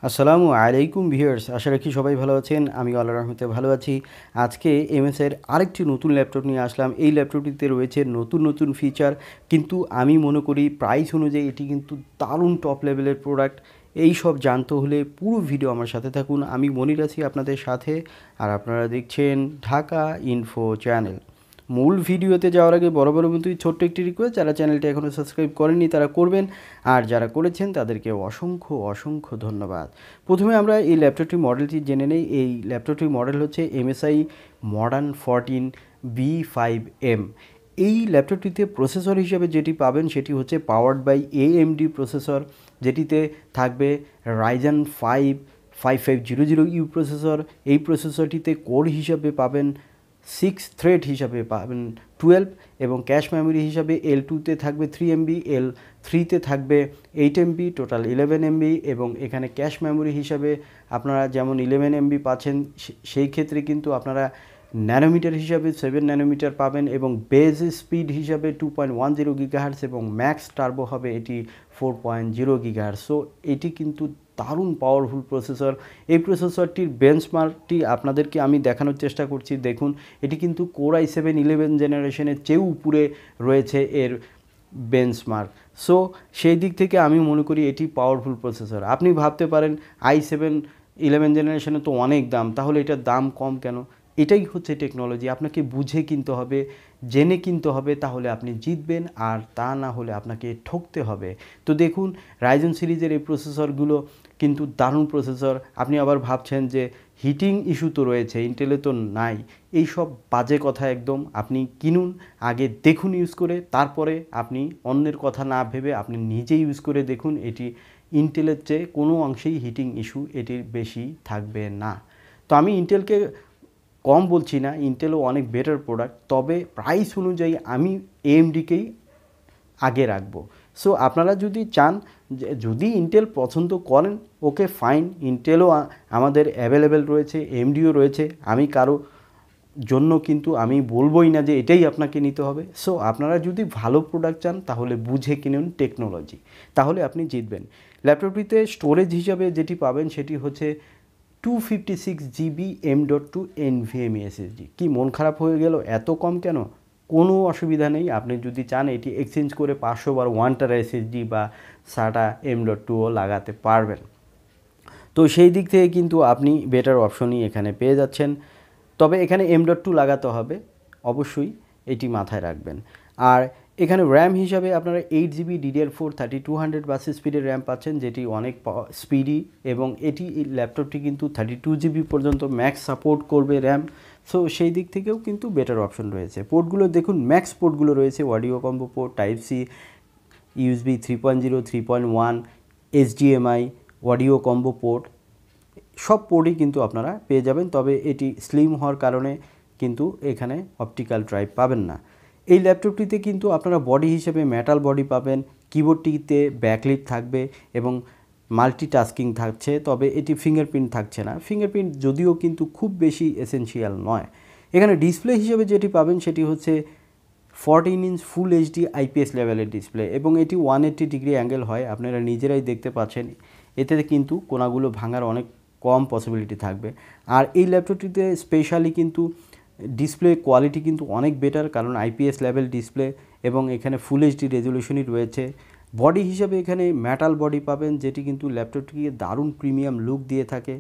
আসসালামু আলাইকুম ভিউয়ার্স, আশা রাখি সবাই ভালো আছেন। আমি আল্লাহর রহমতে ভালো আছি। আজকে এমএসের আরেকটি নতুন ল্যাপটপ নিয়ে আসলাম। এই ল্যাপটপটিতে রয়েছে নতুন নতুন ফিচার, কিন্তু আমি মনে করি প্রাইস অনুযায়ী এটি কিন্তু দারুণ টপ লেভেলের প্রোডাক্ট। এই সব জানতে হলে পুরো ভিডিও আমার সাথে থাকুন। আমি মনির আছি আপনাদের সাথে, আর আপনারা দেখছেন ঢাকা ইনফো চ্যানেল। মূল ভিডিওতে যাওয়ার আগে বরাবরের মতোই ছোট্ট একটি রিকোয়েস্ট, যারা চ্যানেলটি এখনও সাবস্ক্রাইব করেননি তারা করবেন, আর যারা করেছেন তাদেরকে অসংখ্য অসংখ্য ধন্যবাদ। প্রথমে আমরা এই ল্যাপটপটির মডেলটি জেনে নেই। এই ল্যাপটপটির মডেল হচ্ছে MSI মডার্ন 14 b5m। এই ল্যাপটপটিতে প্রসেসর হিসেবে যেটি পাবেন সেটি হচ্ছে পাওয়ার্ড বাই AMD প্রসেসর, যেটিতে থাকবে Ryzen 5 5500U প্রসেসর। এই প্রসেসরটিতে কোর হিসাবে পাবেন 6 থ্রেড হিসাবে পাবেন 12, এবং ক্যাশ মেমোরি হিসাবে L2-তে থাকবে 3 MB, L3-তে থাকবে 8 MB, টোটাল 11 MB। এবং এখানে ক্যাশ মেমোরি হিসাবে আপনারা যেমন 11 MB পাচ্ছেন, সেই ক্ষেত্রে কিন্তু আপনারা ন্যানোমিটার হিসাবে 7 ন্যানোমিটার পাবেন, এবং বেজ স্পিড হিসাবে 2.10 GHz, এবং ম্যাক্স টার্বো হবে এটি 4.0 GHz। সো এটি কিন্তু দারুণ পাওয়ারফুল প্রসেসর। এই প্রসেসরটির বেঞ্চমার্কটি আপনাদেরকে আমি দেখানোর চেষ্টা করছি। দেখুন, এটি কিন্তু কোর i7 11 জেনারেশনের চেয়েও উপরে রয়েছে এর বেঞ্চমার্ক। সো সেই দিক থেকে আমি মনে করি এটি পাওয়ারফুল প্রসেসর। আপনি ভাবতে পারেন i7 11 জেনারেশনে তো অনেক দাম, তাহলে এটার দাম কম কেন? এটাই হচ্ছে টেকনোলজি। আপনাকে বুঝে কিনতে হবে, জেনে কিনতে হবে, তাহলে আপনি জিতবেন, আর তা না হলে আপনাকে ঠকতে হবে। তো দেখুন, রাইজেন সিরিজের এই প্রসেসরগুলো কিন্তু দারুণ প্রসেসর। আপনি আবার ভাবছেন যে হিটিং ইস্যু তো রয়েছে, ইন্টেলে তো নাই। এই সব বাজে কথা একদম। আপনি কিনুন, আগে দেখুন ইউজ করে, তারপরে আপনি অন্যের কথা না ভেবে আপনি নিজে ইউজ করে দেখুন। এটি ইন্টেলের চেয়ে কোনো অংশেই হিটিং ইস্যু এটির বেশি থাকবে না। তো আমি ইন্টেলকে কম বলছি না, ইন্টেলও অনেক বেটার প্রোডাক্ট, তবে প্রাইস অনুযায়ী আমি AMDকেই আগে রাখবো। সো আপনারা যদি চান, যদি ইন্টেল পছন্দ করেন, ওকে ফাইন, ইন্টেলও আমাদের অ্যাভেলেবেল রয়েছে, AMDও রয়েছে। আমি কারো জন্য কিন্তু আমি বলবোই না যে এটাই আপনাকে নিতে হবে। সো আপনারা যদি ভালো প্রোডাক্ট চান তাহলে বুঝে কিনুন টেকনোলজি, তাহলে আপনি জিতবেন। ল্যাপটপটিতে স্টোরেজ হিসাবে যেটি পাবেন সেটি হচ্ছে 256GB M.2 NVMe SSD। কি মন খারাপ হয়ে গেল? এত কম কেন? কোনো অসুবিধা নেই। আপনি যদি চান এটি এক্সচেঞ্জ করে 500 বার 1 TB SSD বা SATA M.2ও লাগাতে পারবেন। তো সেই দিক থেকে কিন্তু আপনি বেটার অপশনই এখানে পেয়ে যাচ্ছেন। তবে এখানে M.2 লাগাতে হবে, অবশ্যই এটি মাথায় রাখবেন। আর এখানে র্যাম হিসাবে আপনারা 8GB DDR4 3200 বাস স্পিডের র্যাম পাচ্ছেন, যেটি অনেক স্পিডি, এবং এটি এই ল্যাপটপটি কিন্তু 32GB পর্যন্ত ম্যাক্স সাপোর্ট করবে র্যাম। সো সেই দিক থেকেও কিন্তু বেটার অপশন রয়েছে। পোর্টগুলো দেখুন, ম্যাক্স পোর্টগুলো রয়েছে, audio combo port, type C, USB 3.0, 3.1, HDMI, audio combo port, সব পোর্টই কিন্তু আপনারা পেয়ে যাবেন। তবে এটি স্লিম হওয়ার কারণে কিন্তু এখানে অপটিক্যাল ড্রাইভ পাবেন না। এই ল্যাপটপটিতে কিন্তু আপনারা বডি হিসেবে মেটাল বডি পাবেন, কিবোর্ডটিতে ব্যাকলিট থাকবে, এবং মাল্টিটাস্কিং থাকছে। তবে এটি ফিঙ্গারপ্রিন্ট থাকছে না। ফিঙ্গারপ্রিন্ট যদিও কিন্তু খুব বেশি এসেনশিয়াল নয়। এখানে ডিসপ্লে হিসেবে যেটি পাবেন সেটি হচ্ছে 14 ইঞ্চ ফুল এইচডি IPS লেভেলের ডিসপ্লে, এবং এটি 180 ডিগ্রি অ্যাঙ্গেল হয়, আপনারা নিজেরাই দেখতে পাচ্ছেন। এতে কিন্তু কোনাগুলো ভাঙার অনেক কম পসিবিলিটি থাকবে। আর এই ল্যাপটপটিতে স্পেশালি কিন্তু ডিসপ্লে কোয়ালিটি কিন্তু অনেক বেটার, কারণ IPS লেভেল ডিসপ্লে, এবং এখানে ফুল এইচডি রেজলিউশনই রয়েছে। বডি হিসাবে এখানে মেটাল বডি পাবেন, যেটি কিন্তু ল্যাপটপটিকে দারুণ প্রিমিয়াম লুক দিয়ে থাকে।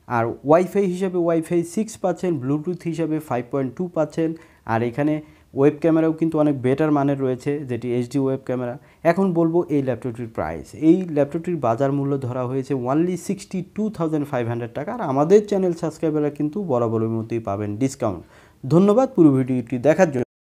আর ওয়াইফাই হিসাবে ওয়াইফাই 6 পাচ্ছেন, ব্লুটুথ হিসাবে 5.2 পাচ্ছেন। আর এখানে ওয়েব ক্যামেরাও কিন্তু অনেক বেটার মানের রয়েছে, যেটি HD ওয়েব ক্যামেরা। এখন বলবো এই ল্যাপটপটির প্রাইস। এই ল্যাপটপটির বাজার মূল্য ধরা হয়েছে অনলি 62,500 টাকা। আর আমাদের চ্যানেল সাবস্ক্রাইবাররা কিন্তু বরাবরের মতোই পাবেন ডিসকাউন্ট। ধন্যবাদ পুরো ভিডিওটি দেখার জন্য।